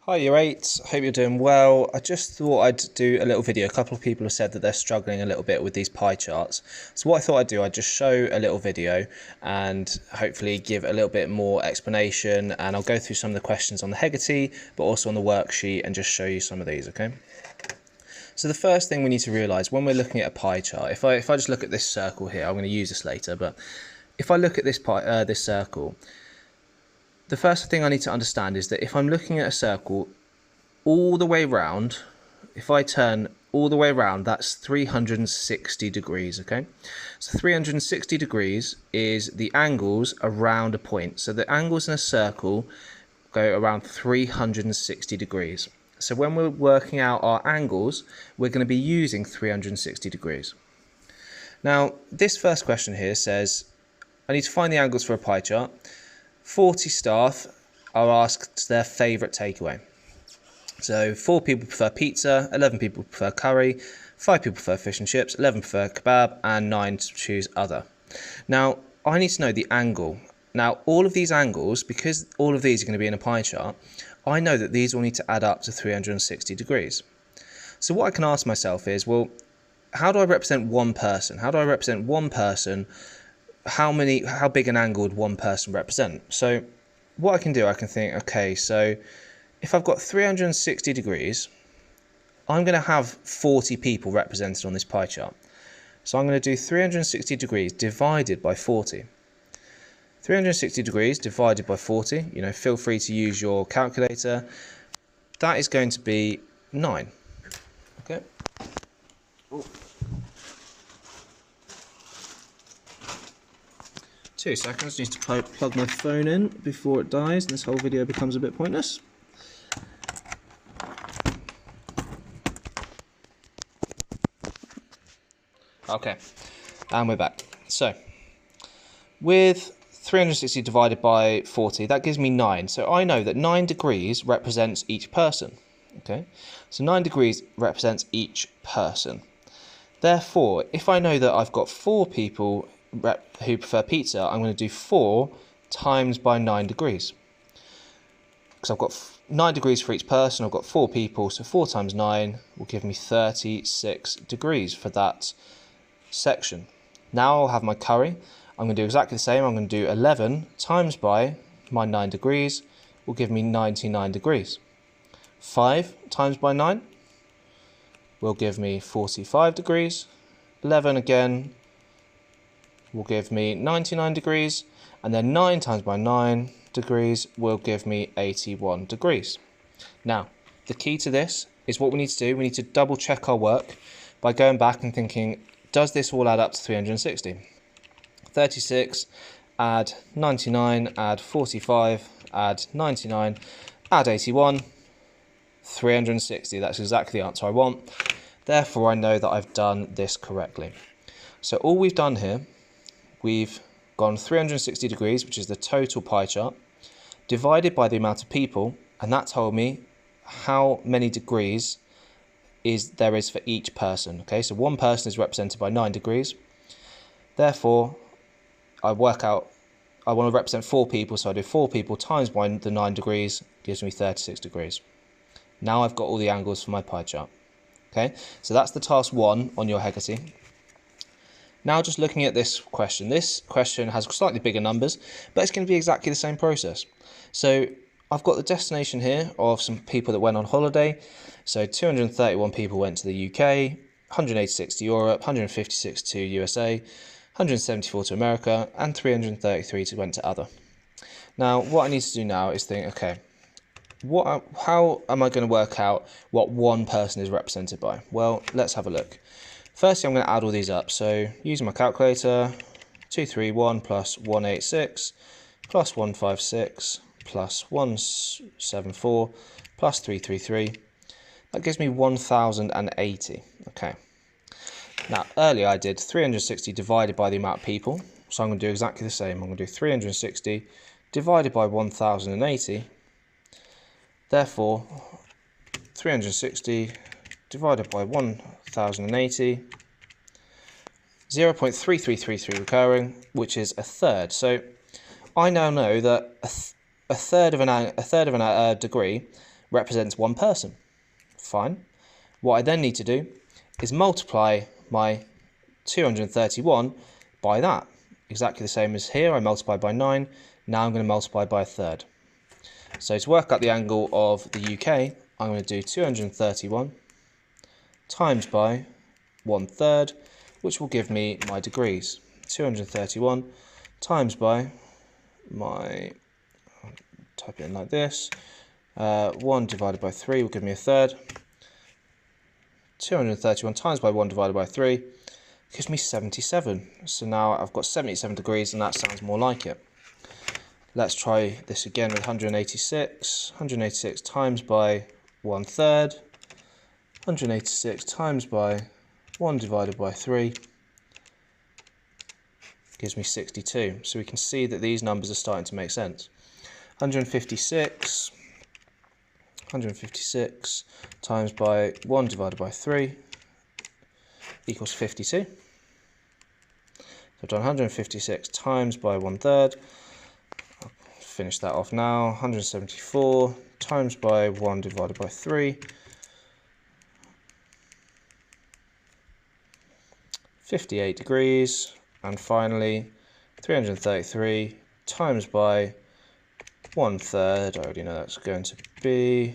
Hi, year 8. Hope you're doing well. I just thought I'd do a little video. A couple of people have said that they're struggling a little bit with these pie charts. So what I thought I'd do, I'd just show a little video and hopefully give a little bit more explanation. And I'll go through some of the questions on the Hegarty, but also on the worksheet and just show you some of these, okay? So the first thing we need to realise when we're looking at a pie chart, if I just look at this circle here, I'm going to use this later, but if I look at this this circle, the first thing I need to understand is that if I'm looking at a circle all the way round, if I turn all the way around, that's 360 degrees, okay? So 360 degrees is the angles around a point. So the angles in a circle go around 360 degrees. So when we're working out our angles, we're going to be using 360 degrees. Now, this first question here says, I need to find the angles for a pie chart. 40 staff are asked their favourite takeaway. So 4 people prefer pizza, 11 people prefer curry, 5 people prefer fish and chips, 11 prefer kebab, and 9 choose other. Now, I need to know the angle. Now, all of these angles, because all of these are going to be in a pie chart, I know that these all need to add up to 360 degrees. So what I can ask myself is, well, how do I represent one person? How do I represent one person? How big an angle would one person represent? So what I can do, I can think, okay, so if I've got 360 degrees, I'm going to have 40 people represented on this pie chart. So I'm going to do 360 degrees divided by 40. 360 degrees divided by 40, feel free to use your calculator. That is going to be 9. Okay. Ooh. 2 seconds, need to plug my phone in before it dies and this whole video becomes a bit pointless. Okay, and we're back. So, with 360 divided by 40, that gives me 9. So I know that 9 degrees represents each person. Okay, so 9 degrees represents each person. Therefore, if I know that I've got 4 people who prefer pizza, I'm going to do 4 times by 9 degrees. Because I've got 9 degrees for each person, I've got 4 people, so 4 times 9 will give me 36 degrees for that section. Now I'll have my curry. I'm going to do exactly the same. I'm going to do 11 times by my 9 degrees will give me 99 degrees. 5 times by 9 will give me 45 degrees. 11 again will give me 99 degrees, and then 9 times by 9 degrees will give me 81 degrees. Now, the key to this is what we need to do. We need to double check our work by going back and thinking, does this all add up to 360? 36, add 99, add 45, add 99, add 81, 360. That's exactly the answer I want. Therefore, I know that I've done this correctly. So all we've done here, we've gone 360 degrees, which is the total pie chart, divided by the amount of people, and that told me how many degrees there is for each person. Okay, so one person is represented by 9 degrees. Therefore, I work out, I want to represent 4 people, so I do 4 people times by the 9 degrees, gives me 36 degrees. Now I've got all the angles for my pie chart. Okay, so that's the task 1 on your Hegarty. Now just looking at this question has slightly bigger numbers, but it's going to be exactly the same process. So I've got the destination here of some people that went on holiday. So 231 people went to the UK, 186 to Europe, 156 to USA, 174 to America, and 333 went to other. Now what I need to do now is think, okay, how am I going to work out what one person is represented by? Well, let's have a look. Firstly, I'm going to add all these up. So using my calculator, 231 plus 186 plus 156 plus 174 plus 333. That gives me 1080. Okay. Now, earlier I did 360 divided by the amount of people. So I'm going to do exactly the same. I'm going to do 360 divided by 1080. Therefore, 360 divided by 1080, 0.3333 recurring, which is a third. So I now know that a third of a degree represents one person. Fine. What I then need to do is multiply my 231 by that. Exactly the same as here, I multiplied by 9. Now I'm going to multiply by a third. So to work out the angle of the UK, I'm going to do 231 times by 1/3, which will give me my degrees. 231 times by my, type it in like this, 1 divided by 3 will give me a third. 231 times by 1 divided by 3 gives me 77. So now I've got 77 degrees, and that sounds more like it. Let's try this again with 186. 186 times by 1/3. 186 times by 1 divided by 3 gives me 62. So we can see that these numbers are starting to make sense. 156 times by 1 divided by 3 equals 52. So I've done 156 times by 1/3. I'll finish that off now. 174 times by 1 divided by 3. 58 degrees. And finally, 333 times by 1/3. I already know that's going to be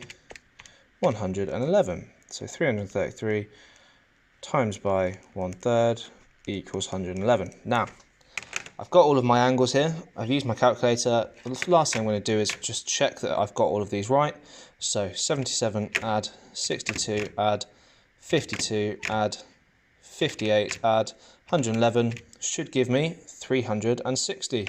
111. So 333 times by 1/3 equals 111. Now, I've got all of my angles here. I've used my calculator. The last thing I'm going to do is just check that I've got all of these right. So 77 add 62 add 52 add 58 add 111 should give me 360.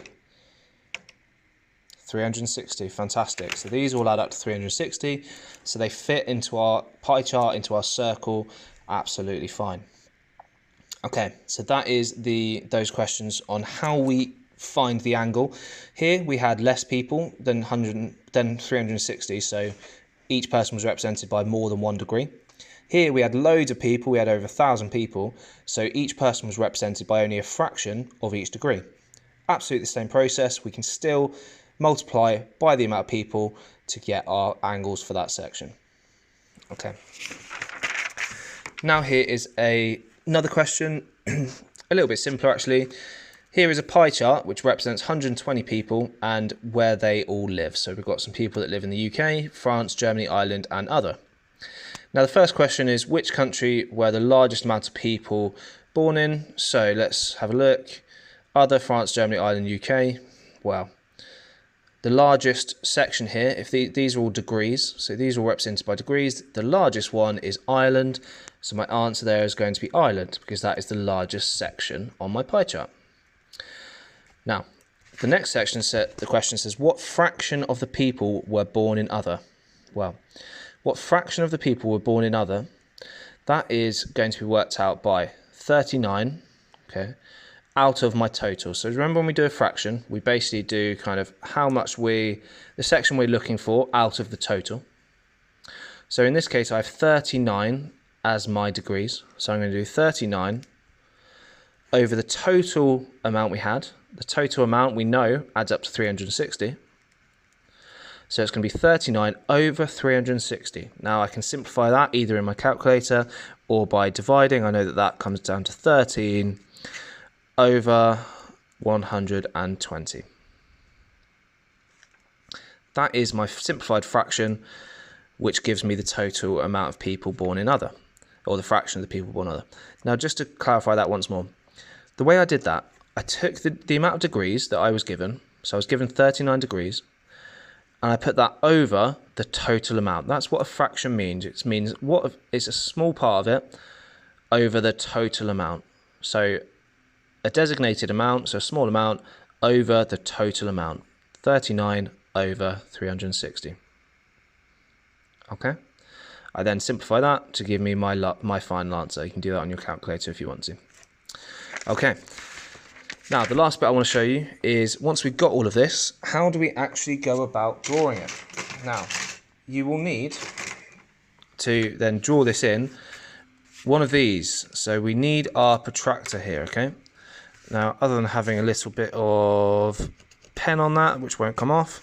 360, fantastic. So these all add up to 360. So they fit into our pie chart, into our circle, absolutely fine. Okay, so that is those questions on how we find the angle. Here we had less people than 360, so each person was represented by more than 1 degree. Here we had loads of people, we had over 1,000 people, so each person was represented by only a fraction of each degree. Absolutely the same process, we can still multiply by the amount of people to get our angles for that section. Okay. Now here is another question, a little bit simpler actually. Here is a pie chart which represents 120 people and where they all live. So we've got some people that live in the UK, France, Germany, Ireland and other. Now the first question is, which country were the largest amount of people born in? So let's have a look. Other, France, Germany, Ireland, UK. Well, the largest section here, if these are all degrees, so these are all represented by degrees, the largest one is Ireland. So my answer there is going to be Ireland, because that is the largest section on my pie chart. Now, the next section, the question says, what fraction of the people were born in other? Well, what fraction of the people were born in other? That is going to be worked out by 39, okay, out of my total. So remember when we do a fraction, we basically do kind of how much the section we're looking for out of the total. So in this case, I have 39 as my degrees. So I'm going to do 39 over the total amount we had. The total amount we know adds up to 360. So it's going to be 39 over 360. Now I can simplify that either in my calculator or by dividing. I know that that comes down to 13 over 120. That is my simplified fraction, which gives me the total amount of people born in other, or the fraction of the people born in other. Now just to clarify that once more, the way I did that, I took the amount of degrees that I was given, so I was given 39 degrees, and I put that over the total amount. That's what a fraction means. It means it's a small part of it over the total amount. So a designated amount, so a small amount, over the total amount. 39 over 360. Okay? I then simplify that to give me my final answer. You can do that on your calculator if you want to. Okay. Now, the last bit I want to show you is, once we've got all of this, how do we actually go about drawing it? Now, you will need to then draw this in one of these. So we need our protractor here, okay? Now, other than having a little bit of pen on that, which won't come off,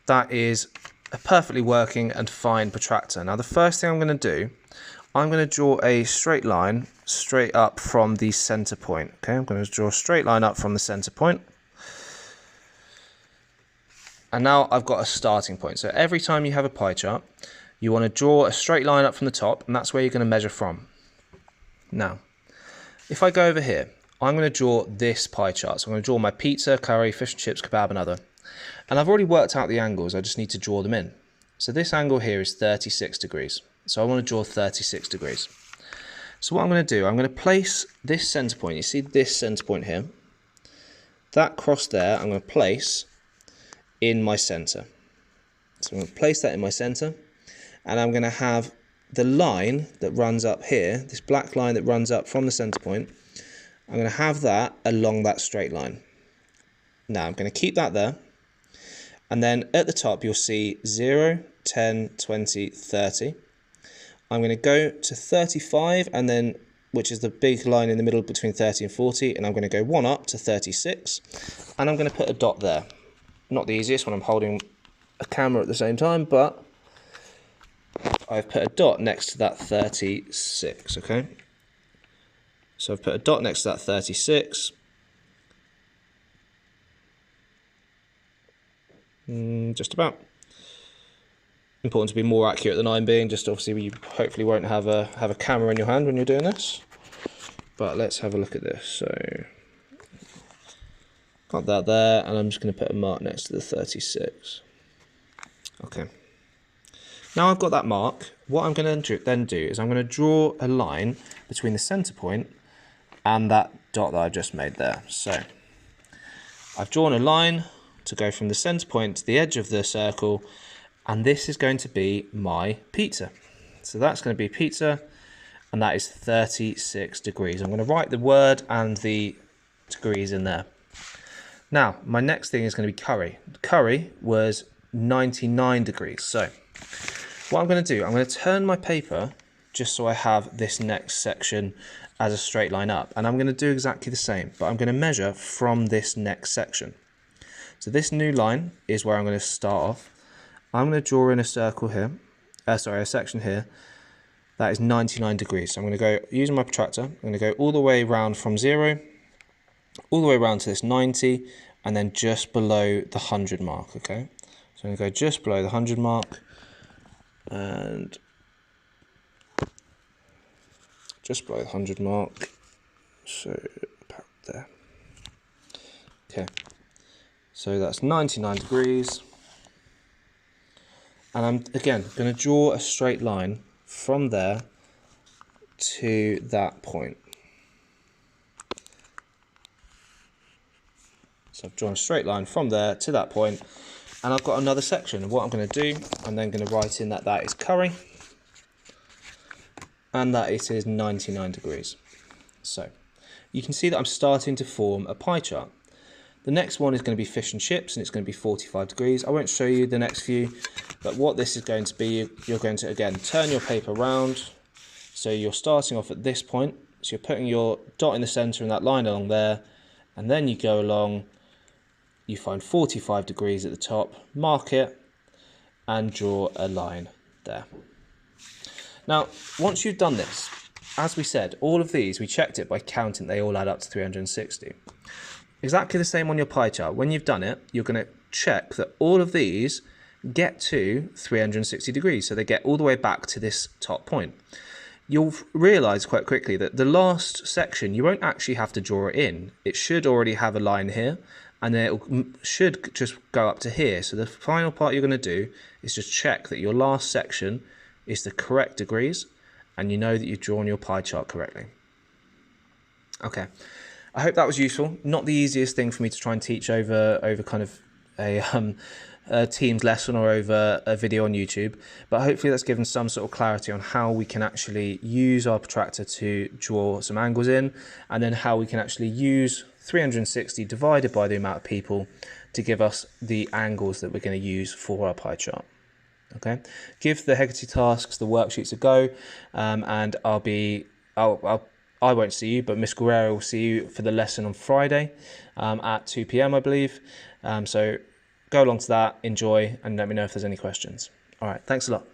that is a perfectly working and fine protractor. Now the first thing I'm going to do, I'm going to draw a straight line straight up from the center point. Okay, I'm going to draw a straight line up from the center point. And now I've got a starting point. So every time you have a pie chart, you want to draw a straight line up from the top, and that's where you're going to measure from. Now, if I go over here, I'm going to draw this pie chart. So I'm going to draw my pizza, curry, fish and chips, kebab, and other. And I've already worked out the angles, I just need to draw them in. So this angle here is 36 degrees. So I want to draw 36 degrees. So what I'm going to do, I'm going to place this center point. You see this center point here? That cross there, I'm going to place in my center. So I'm going to place that in my center, and I'm going to have the line that runs up here, this black line that runs up from the center point, I'm going to have that along that straight line. Now I'm going to keep that there, and then at the top you'll see 0, 10, 20, 30. I'm going to go to 35, and then, which is the big line in the middle between 30 and 40, and I'm going to go one up to 36, and I'm going to put a dot there. Not the easiest when I'm holding a camera at the same time, but I've put a dot next to that 36, okay? So I've put a dot next to that 36. Just about. Important to be more accurate than I'm being, just obviously you hopefully won't have a camera in your hand when you're doing this. But let's have a look at this. So got that there, and I'm just going to put a mark next to the 36. Okay. Now I've got that mark, what I'm going to then do is I'm going to draw a line between the center point and that dot that I just made there. So I've drawn a line to go from the center point to the edge of the circle, and this is going to be my pizza. So that's going to be pizza, and that is 36 degrees. I'm going to write the word and the degrees in there. Now, my next thing is going to be curry. Curry was 99 degrees. So what I'm going to do, I'm going to turn my paper just so I have this next section as a straight line up. And I'm going to do exactly the same, but I'm going to measure from this next section. So this new line is where I'm going to start off. I'm going to draw in a circle here, a section here. That is 99 degrees. So I'm going to go, using my protractor, I'm going to go all the way around from 0, all the way around to this 90, and then just below the 100 mark, okay? So I'm going to go just below the 100 mark, and just below the 100 mark, so about there. Okay, so that's 99 degrees, and I'm again going to draw a straight line from there to that point. So I've drawn a straight line from there to that point, and I've got another section. And what I'm going to do, I'm then going to write in that that is curry, and that it is 99 degrees. So you can see that I'm starting to form a pie chart. The next one is going to be fish and chips, and it's going to be 45 degrees. I won't show you the next few, but what this is going to be, you're going to, again, turn your paper around. So you're starting off at this point. So you're putting your dot in the center and that line along there, and then you go along, you find 45 degrees at the top, mark it, and draw a line there. Now, once you've done this, as we said, all of these, we checked it by counting, they all add up to 360. Exactly the same on your pie chart. When you've done it, you're going to check that all of these get to 360 degrees. So they get all the way back to this top point. You'll realise quite quickly that the last section, you won't actually have to draw it in. It should already have a line here, and then it should just go up to here. So the final part you're going to do is just check that your last section is the correct degrees, and you know that you've drawn your pie chart correctly. Okay. I hope that was useful. Not the easiest thing for me to try and teach over kind of a Teams lesson or over a video on YouTube, but hopefully that's given some sort of clarity on how we can actually use our protractor to draw some angles in, and then how we can actually use 360 divided by the amount of people to give us the angles that we're going to use for our pie chart. Okay, give the Hegarty tasks, the worksheets a go, and I won't see you, but Miss Guerrero will see you for the lesson on Friday at 2 p.m, I believe. So go along to that, enjoy, and let me know if there's any questions. All right, thanks a lot.